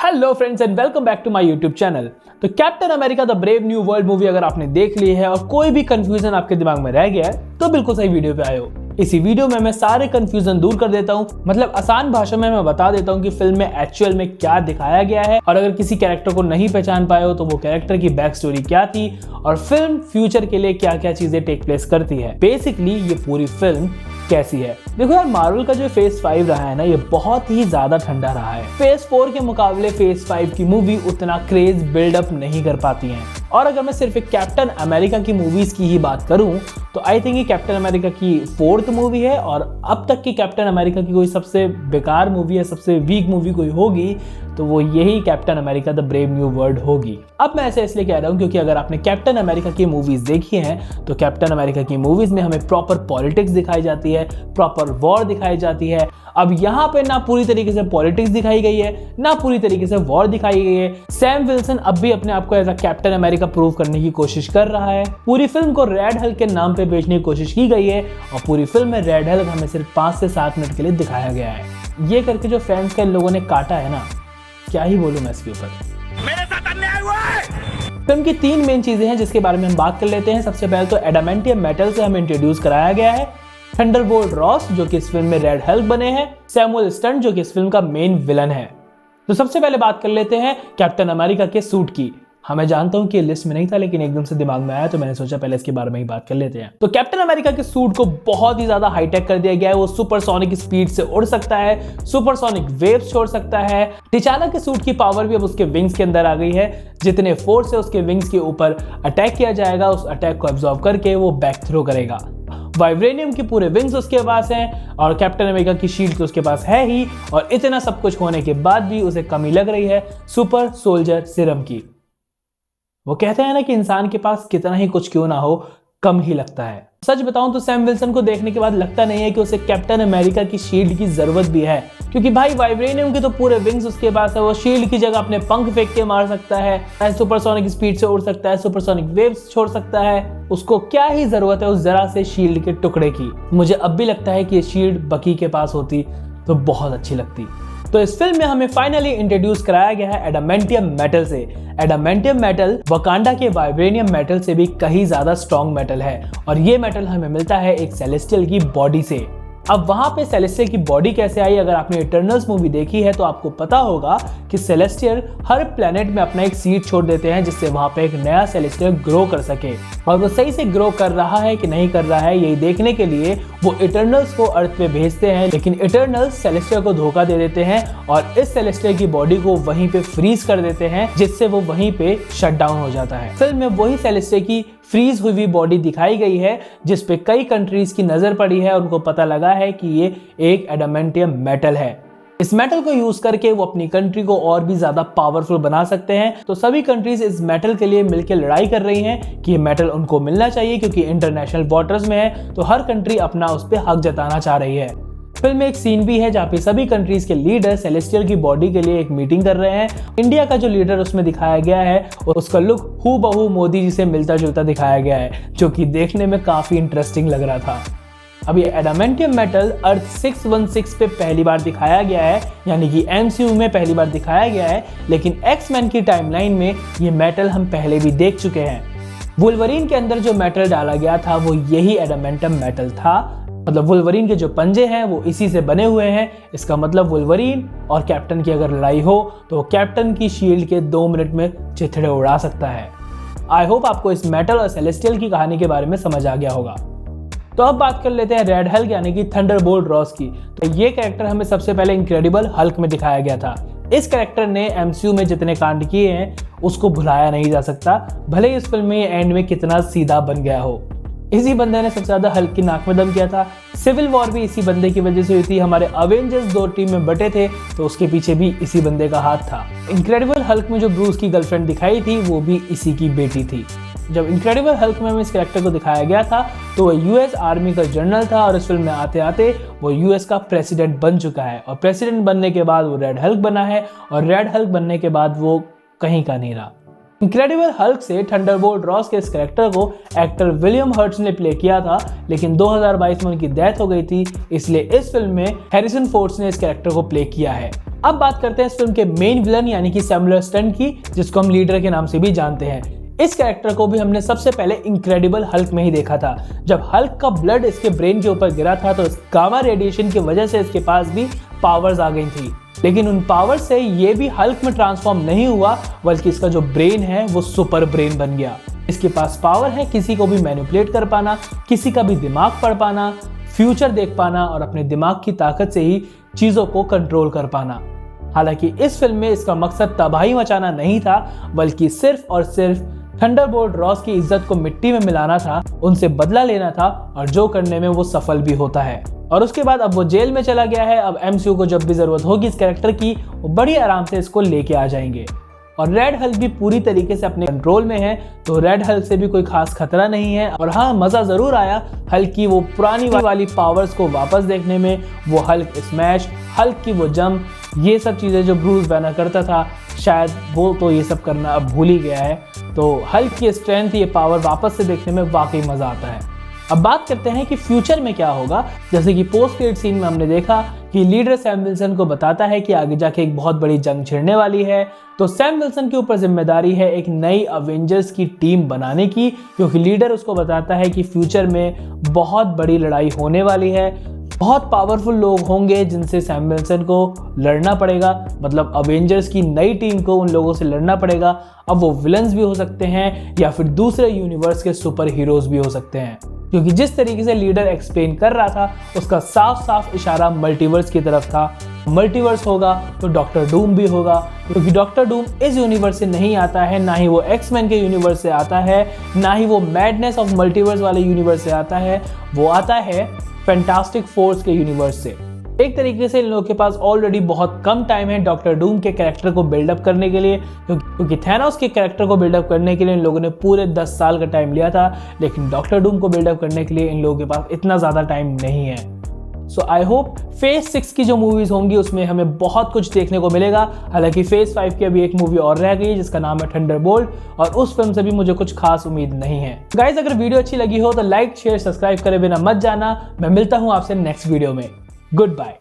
Hello friends and welcome back to my YouTube channel. तो captain America the brave new world movie अगर आपने देख ली है और कोई भी कंफ्यूजन आपके दिमाग में रह गया है तो बिल्कुल सही वीडियो पे आए हो। इसी वीडियो में मैं सारे कंफ्यूजन दूर कर देता हूँ, मतलब आसान भाषा में मैं बता देता हूँ कि फिल्म में एक्चुअल में क्या दिखाया गया है, और अगर किसी कैरेक्टर को नहीं पहचान पाए हो तो वो कैरेक्टर की बैक स्टोरी क्या थी और फिल्म फ्यूचर के लिए क्या क्या चीजें टेक प्लेस करती है। बेसिकली ये पूरी फिल्म कैसी है। देखो यार, मार्वल का जो फेज 5 रहा है ना, ये बहुत ही ज्यादा ठंडा रहा है। फेज 4 के मुकाबले फेज 5 की मूवी उतना क्रेज बिल्डअप नहीं कर पाती हैं। और अगर मैं सिर्फ एक कैप्टन अमेरिका की मूवीज की ही बात करूं तो आई थिंक ये कैप्टन अमेरिका की 4th मूवी है, और अब तक की कैप्टन अमेरिका की कोई सबसे बेकार मूवी है, सबसे वीक मूवी कोई होगी तो वो यही captain America the brave new world होगी। अब मैं ऐसे इसलिए कह रहा हूँ क्योंकि अगर आपने कैप्टन अमेरिका की मूवीज देखी हैं तो कैप्टन अमेरिका की मूवीज में हमें प्रॉपर पॉलिटिक्स दिखाई जाती है, प्रॉपर वॉर दिखाई जाती है। अब यहाँ पे ना पूरी तरीके से पॉलिटिक्स दिखाई गई है, ना पूरी तरीके से वॉर दिखाई गई है। सैम विल्सन अब भी अपने आप को as a Captain America prove करने की कोशिश कर रहा है। पूरी फिल्म को रेड हल्क के नाम पे बेचने की कोशिश की गई है और पूरी फिल्म में रेड हल्क हमें सिर्फ 5 से 7 मिनट के लिए दिखाया गया है। ये करके जो फैंस का इन लोगों ने काटा है ना, क्या ही बोलूं मैं इसके ऊपर। मेरे साथ अन्याय हुआ है। फिल्म की 3 मेन चीजें हैं जिसके बारे में हम बात कर लेते हैं। सबसे पहले तो एडामेंटियम मेटल से हमें इंट्रोड्यूस कराया गया है। थंडरबोल्ट रॉस जो कि इस फिल्म में रेड हल्क बने हैं। सैमुअल स्टंट जो कि इस फिल्म का मेन विलन है। तो सबसे पहले बात कर लेते हैं कैप्टन अमेरिका के सूट की। हाँ, मैं जानता हूं कि ये लिस्ट में नहीं था, लेकिन एकदम से दिमाग में आया तो मैंने सोचा पहले इसके बारे में ही बात कर लेते हैं। तो कैप्टन अमेरिका के सूट को बहुत ही ज्यादा हाईटेक कर दिया गया है। वो सुपरसोनिक स्पीड से उड़ सकता है, सुपरसोनिक वेव्स छोड़ सकता है। टिचाला के सूट की पावर भी अब उसके विंग्स के अंदर आ गई है। जितने फोर्स से उसके विंग्स के ऊपर अटैक किया जाएगा, उस अटैक को एब्जॉर्ब करके वो बैक थ्रो करेगा। वाइब्रेनियम के पूरे विंग्स उसके पास हैं और कैप्टन अमेरिका की शील्ड तो उसके पास है ही, और इतना सब कुछ होने के बाद भी उसे कमी लग रही है सुपर सोल्जर सीरम की। वो कहते हैं ना कि इंसान के पास कितना ही कुछ क्यों ना हो, कम ही लगता है। सच बताऊं तो सैम विल्सन को देखने के बाद लगता नहीं है कि उसे कैप्टन अमेरिका की शील्ड की जरूरत भी है, क्योंकि भाई वाइब्रेनियम के तो पूरे विंग्स उसके पास है। वो शील्ड की जगह अपने पंख फेंक के मार सकता है, सुपरसोनिक स्पीड से उड़ सकता है, सुपरसोनिक वेव्स छोड़ सकता है। उसको क्या ही जरूरत है उस जरा से शील्ड के टुकड़े की। मुझे अब भी लगता है कि ये शील्ड बकी के पास होती तो बहुत अच्छी लगती। तो इस फिल्म में हमें फाइनली इंट्रोड्यूस कराया गया है एडामेंटियम मेटल से। एडामेंटियम मेटल वकांडा के वाइब्रेनियम मेटल से भी कहीं ज्यादा स्ट्रॉन्ग मेटल है, और ये मेटल हमें मिलता है एक सेलेस्टियल की बॉडी से। अब वहां पे सेलेस्टियल की बॉडी कैसे आई? अगर आपने इटर्नल्स मूवी देखी है तो आपको पता होगा कि सेलेस्टियल हर प्लेनेट में अपना एक सीड छोड़ देते हैं जिससे वहां पे एक नया सेलेस्टियल ग्रो कर सके, और वो सही से ग्रो कर रहा है कि नहीं कर रहा है यही देखने के लिए वो इटर्नल्स को अर्थ पे भेजते हैं। लेकिन इटर्नल्स सेलेस्टियल को धोखा दे देते हैं और इस सेलेस्टियल की बॉडी को वहीं पे फ्रीज कर देते हैं, जिससे वो वहीं पे शट डाउन हो जाता है। फिल्म में वही सेलेस्टियल की फ्रीज हुई हुई बॉडी दिखाई गई है जिसपे कई कंट्रीज की नजर पड़ी है और उनको पता लगा है कि ये एक एडामेंटियम मेटल है। इस मेटल को यूज करके वो अपनी कंट्री को और भी ज्यादा पावरफुल बना सकते हैं। तो सभी कंट्रीज इस मेटल के लिए मिलकर लड़ाई कर रही हैं कि ये मेटल उनको मिलना चाहिए, क्योंकि इंटरनेशनल वाटर्स में है तो हर कंट्री अपना उस पर हक जताना चाह रही है। फिल्म में एक सीन भी है जहाँ पे सभी कंट्रीज के लीडर सेलेस्टियल की बॉडी के लिए एक मीटिंग कर रहे हैं। इंडिया का जो लीडर उसमें दिखाया गया है उसका लुक हूबहू मोदी जी से मिलता जुलता दिखाया गया है, जो कि देखने में काफी इंटरेस्टिंग लग रहा था। अब ये एडामेंटियम मेटल अर्थ 616 पे पहली बार दिखाया गया है, यानी कि MCU में पहली बार दिखाया गया है, लेकिन एक्समैन की टाइमलाइन में ये मेटल हम पहले भी देख चुके हैं। वुल्वरीन के अंदर जो मेटल डाला गया था वो यही एडामेंटियम मेटल था। मतलब वुल्वरीन के जो पंजे हैं वो इसी से बने हुए हैं। इसका मतलब वुल्वरीन और कैप्टन की अगर लड़ाई हो तो कैप्टन की शील्ड के 2 मिनट में चिथड़े उड़ा सकता है। आई होप आपको इस मेटल और सेलेस्टियल की कहानी के बारे में समझ आ गया होगा। तो अब बात कर लेते हैं रेड हल्क यानी कि थंडरबोल्ट रॉस की। तो ये कैरेक्टर हमें सबसे पहले इनक्रेडिबल हल्क में दिखाया गया था। इस कैरेक्टर ने MCU में जितने कांड किए हैं उसको भुलाया नहीं जा सकता, भले ही इस फिल्म में एंड में कितना सीधा बन गया हो। इसी बंदे ने सबसे ज्यादा हल्क की नाक में दम किया था। सिविल वॉर भी इसी बंदे की वजह से हुई थी। हमारे अवेंजर्स 2 टीम में बटे थे तो उसके पीछे भी इसी बंदे का हाथ था। इनक्रेडिबल हल्क में जो ब्रूस की गर्लफ्रेंड दिखाई थी वो भी इसी की बेटी थी। जब इनक्रेडिबल हल्क में इस कैरेक्टर को दिखाया गया था तो वो US आर्मी का जनरल था, और इस फिल्म में आते आते वो US का प्रेसिडेंट बन चुका है, और प्रेसिडेंट बनने के बाद वो रेड हल्क बना है, और रेड हल्क बनने के बाद वो कहीं का नहीं रहा। इनक्रेडिबल हल्क से थंडरबोल्ट रॉस के इस कैरेक्टर को एक्टर विलियम हर्ट्स ने प्ले किया था, लेकिन 2022 में उनकी डेथ हो गई थी, इसलिए इस फिल्म में हैरिसन फोर्ड ने इस कैरेक्टर को प्ले किया है। अब बात करते हैं इस फिल्म के मेन विलन यानी कि सैमुअल स्टन की, जिसको हम लीडर के नाम से भी जानते हैं। इस कैरेक्टर को भी हमने सबसे पहले इनक्रेडिबल हल्क में ही देखा था। जब हल्क का ब्लड इसके ब्रेन के ऊपर गिरा था तो इस गामा रेडिएशन की वजह से इसके पास भी पावर्स आ गई थी, लेकिन उन पावर से ये भी हल्क में ट्रांसफॉर्म नहीं हुआ, बल्कि इसका जो ब्रेन है वो सुपर ब्रेन बन गया। इसके पास पावर है किसी को भी मैनिपुलेट कर पाना, किसी का भी दिमाग पढ़ पाना, फ्यूचर देख पाना और अपने दिमाग की ताकत से ही चीजों को कंट्रोल कर पाना। हालांकि इस फिल्म में इसका मकसद तबाही मचाना नहीं था, बल्कि सिर्फ और सिर्फ थंडरबोल्ट रॉस की इज्जत को मिट्टी में मिलाना था, उनसे बदला लेना था, और जो करने में वो सफल भी होता है। और उसके बाद अब वो जेल में चला गया है। अब एमसीयू को जब भी जरूरत होगी इस कैरेक्टर की, वो बड़ी आराम से इसको लेके आ जाएंगे। और रेड हल्क भी पूरी तरीके से अपने कंट्रोल में है, तो रेड हल्क से भी कोई खास खतरा नहीं है। और हाँ, मजा जरूर आया हल्क की वो पुरानी वाली पावर्स को वापस देखने में। वो हल्क स्मैश, हल्क की वो जंप, ये सब चीजें जो ब्रूस बैनर करता था, शायद वो तो ये सब करना अब भूल ही गया है। तो हल्क की स्ट्रेंथ, ये पावर वापस से देखने में वाकई मजा आता है। अब बात करते हैं कि फ्यूचर में क्या होगा। जैसे कि पोस्ट क्रेडिट सीन में हमने देखा कि लीडर सैम विल्सन को बताता है कि आगे जाके एक बहुत बड़ी जंग छिड़ने वाली है, तो सैम विल्सन के ऊपर जिम्मेदारी है एक नई अवेंजर्स की टीम बनाने की, क्योंकि लीडर उसको बताता है कि फ्यूचर में बहुत बड़ी लड़ाई होने वाली है, बहुत पावरफुल लोग होंगे जिनसे सैम विल्सन को लड़ना पड़ेगा। मतलब अवेंजर्स की नई टीम को उन लोगों से लड़ना पड़ेगा। अब वो विलन्स भी हो सकते हैं या फिर दूसरे यूनिवर्स के सुपर हीरोज भी हो सकते हैं, क्योंकि जिस तरीके से लीडर एक्सप्लेन कर रहा था उसका साफ साफ इशारा मल्टीवर्स की तरफ था। मल्टीवर्स होगा तो डॉक्टर डूम भी होगा, क्योंकि डॉक्टर डूम इस यूनिवर्स से नहीं आता है, ना ही वो एक्समैन के यूनिवर्स से आता है, ना ही वो मैडनेस ऑफ मल्टीवर्स वाले यूनिवर्स से आता है। वो आता है फैंटास्टिक फोर्स के यूनिवर्स से। एक तरीके से इन लोगों के पास ऑलरेडी बहुत कम टाइम है डॉक्टर डूम के कैरेक्टर को बिल्डअप करने के लिए, क्योंकि थैनोस के कैरेक्टर को बिल्डअप करने के लिए इन लोगों ने पूरे 10 साल का टाइम लिया था, लेकिन डॉक्टर डूम को बिल्डअप करने के लिए इन लोगों के पास इतना ज़्यादा टाइम नहीं है। सो आई होप फेज 6 की जो मूवीज होंगी उसमें हमें बहुत कुछ देखने को मिलेगा। हालांकि फेज 5 की अभी एक मूवी और रह गई है जिसका नाम है थंडरबोल्ट, और उस फिल्म से भी मुझे कुछ खास उम्मीद नहीं है। गाइज, अगर वीडियो अच्छी लगी हो तो लाइक शेयर सब्सक्राइब करे बिना मत जाना। मैं मिलता हूं आपसे नेक्स्ट वीडियो में। Good bye.